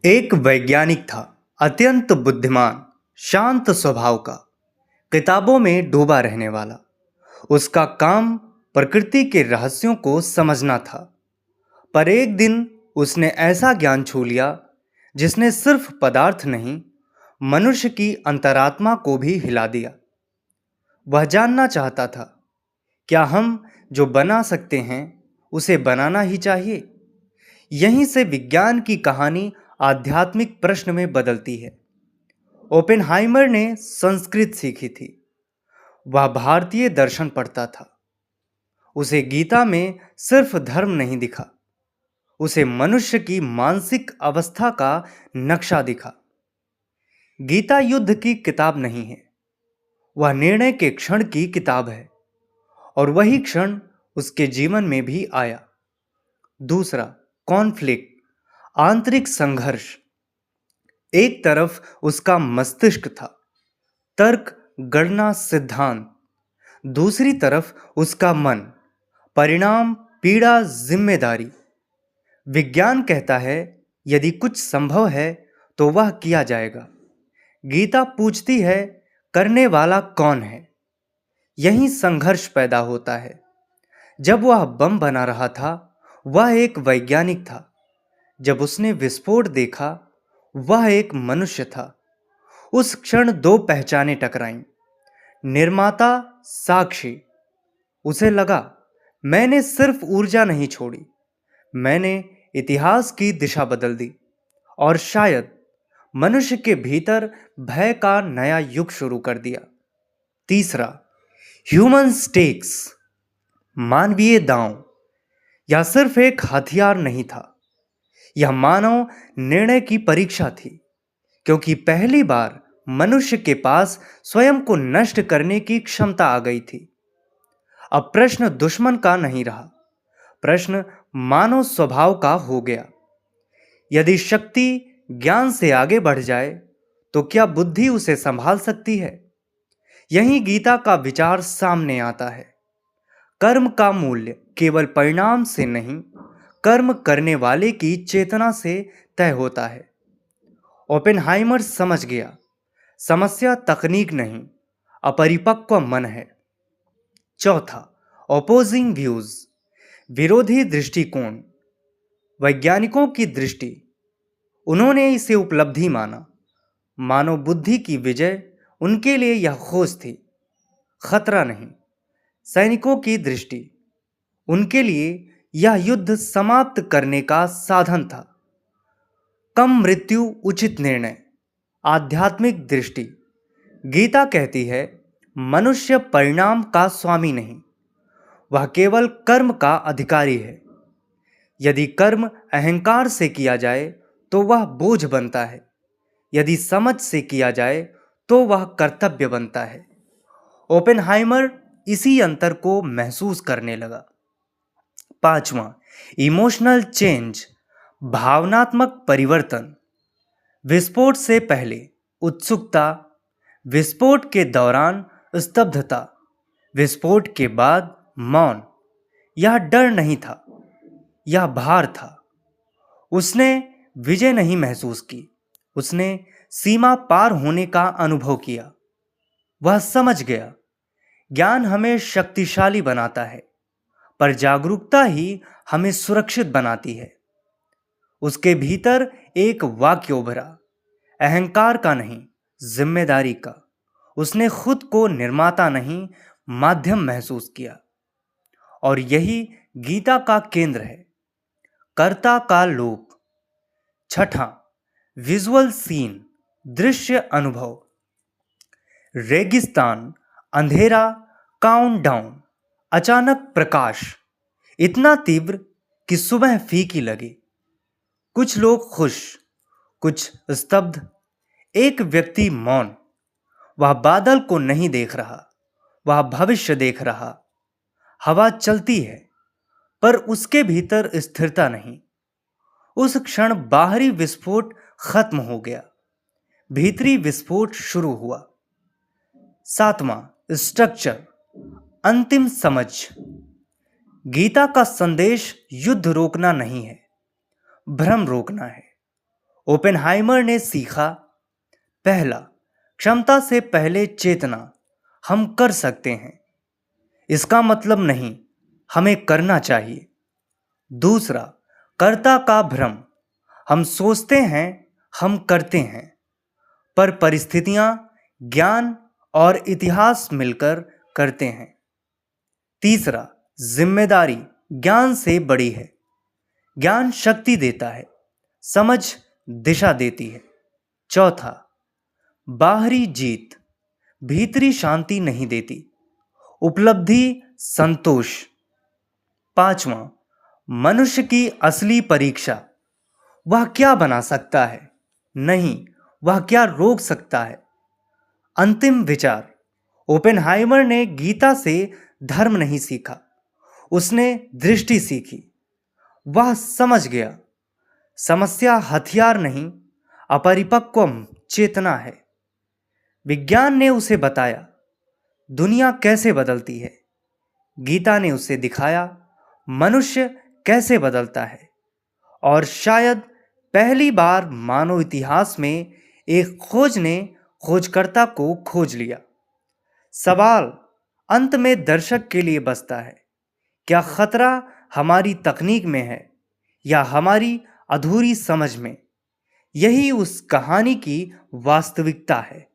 एक वैज्ञानिक था, अत्यंत बुद्धिमान, शांत स्वभाव का, किताबों में डूबा रहने वाला। उसका काम प्रकृति के रहस्यों को समझना था। पर एक दिन उसने ऐसा ज्ञान छू लिया जिसने सिर्फ पदार्थ नहीं, मनुष्य की अंतरात्मा को भी हिला दिया। वह जानना चाहता था, क्या हम जो बना सकते हैं उसे बनाना ही चाहिए? यहीं से विज्ञान की कहानी आध्यात्मिक प्रश्न में बदलती है। ओपेनहाइमर ने संस्कृत सीखी थी। वह भारतीय दर्शन पढ़ता था। उसे गीता में सिर्फ धर्म नहीं दिखा, उसे मनुष्य की मानसिक अवस्था का नक्शा दिखा। गीता युद्ध की किताब नहीं है, वह निर्णय के क्षण की किताब है। और वही क्षण उसके जीवन में भी आया। दूसरा, कॉन्फ्लिक्ट, आंतरिक संघर्ष। एक तरफ उसका मस्तिष्क था, तर्क, गणना, सिद्धांत। दूसरी तरफ उसका मन, परिणाम, पीड़ा, जिम्मेदारी। विज्ञान कहता है यदि कुछ संभव है तो वह किया जाएगा। गीता पूछती है, करने वाला कौन है? यही संघर्ष पैदा होता है। जब वह बम बना रहा था, वह एक वैज्ञानिक था। जब उसने विस्फोट देखा, वह एक मनुष्य था। उस क्षण दो पहचानें टकराईं, निर्माता, साक्षी। उसे लगा, मैंने सिर्फ ऊर्जा नहीं छोड़ी, मैंने इतिहास की दिशा बदल दी। और शायद मनुष्य के भीतर भय का नया युग शुरू कर दिया। तीसरा, ह्यूमन स्टेक्स, मानवीय दांव। यह सिर्फ एक हथियार नहीं था, यह मानव निर्णय की परीक्षा थी। क्योंकि पहली बार मनुष्य के पास स्वयं को नष्ट करने की क्षमता आ गई थी। अब प्रश्न दुश्मन का नहीं रहा, प्रश्न मानव स्वभाव का हो गया। यदि शक्ति ज्ञान से आगे बढ़ जाए तो क्या बुद्धि उसे संभाल सकती है? यही गीता का विचार सामने आता है। कर्म का मूल्य केवल परिणाम से नहीं, कर्म करने वाले की चेतना से तय होता है। ओपेनहाइमर समझ गया, समस्या तकनीक नहीं, अपरिपक्व मन है। चौथा, ओपोजिंग व्यूज, विरोधी दृष्टिकोण। वैज्ञानिकों की दृष्टि, उन्होंने इसे उपलब्धि माना। मानव बुद्धि की विजय उनके लिए यह खोज थी, खतरा नहीं। सैनिकों की दृष्टि, उनके लिए यह युद्ध समाप्त करने का साधन था। कम मृत्यु, उचित निर्णय। आध्यात्मिक दृष्टि, गीता कहती है मनुष्य परिणाम का स्वामी नहीं, वह केवल कर्म का अधिकारी है। यदि कर्म अहंकार से किया जाए तो वह बोझ बनता है, यदि समझ से किया जाए तो वह कर्तव्य बनता है। ओपेनहाइमर इसी अंतर को महसूस करने लगा। पांचवा, इमोशनल चेंज, भावनात्मक परिवर्तन। विस्फोट से पहले उत्सुकता, विस्फोट के दौरान स्तब्धता, विस्फोट के बाद मौन। यह डर नहीं था, यह भार था। उसने विजय नहीं महसूस की, उसने सीमा पार होने का अनुभव किया। वह समझ गया, ज्ञान हमें शक्तिशाली बनाता है, पर जागरूकता ही हमें सुरक्षित बनाती है। उसके भीतर एक वाक्य उभरा, अहंकार का नहीं, जिम्मेदारी का। उसने खुद को निर्माता नहीं, माध्यम महसूस किया। और यही गीता का केंद्र है, कर्ता का लोक। छठा, विजुअल सीन, दृश्य अनुभव। रेगिस्तान, अंधेरा, काउंटडाउन। अचानक प्रकाश, इतना तीव्र कि सुबह फीकी लगी। कुछ लोग खुश, कुछ स्तब्ध, एक व्यक्ति मौन। वह बादल को नहीं देख रहा, वह भविष्य देख रहा। हवा चलती है, पर उसके भीतर स्थिरता नहीं। उस क्षण बाहरी विस्फोट खत्म हो गया, भीतरी विस्फोट शुरू हुआ। सातवां, स्ट्रक्चर, अंतिम समझ। गीता का संदेश युद्ध रोकना नहीं है, भ्रम रोकना है। ओपेनहाइमर ने सीखा, पहला, क्षमता से पहले चेतना। हम कर सकते हैं, इसका मतलब नहीं हमें करना चाहिए। दूसरा, कर्ता का भ्रम। हम सोचते हैं हम करते हैं, पर परिस्थितियां, ज्ञान और इतिहास मिलकर करते हैं। तीसरा, जिम्मेदारी ज्ञान से बड़ी है। ज्ञान शक्ति देता है, समझ दिशा देती है। चौथा, बाहरी जीत भीतरी शांति नहीं देती, उपलब्धि संतोष। पांचवा, मनुष्य की असली परीक्षा, वह क्या बना सकता है, नहीं वह क्या रोक सकता है। अंतिम विचार, ओपेनहाइमर ने गीता से धर्म नहीं सीखा, उसने दृष्टि सीखी। वह समझ गया, समस्या हथियार नहीं, अपरिपक्व चेतना है। विज्ञान ने उसे बताया दुनिया कैसे बदलती है, गीता ने उसे दिखाया मनुष्य कैसे बदलता है। और शायद पहली बार मानव इतिहास में एक खोज ने खोजकर्ता को खोज लिया। सवाल अंत में दर्शक के लिए बचता है, क्या खतरा हमारी तकनीक में है या हमारी अधूरी समझ में? यही उस कहानी की वास्तविकता है।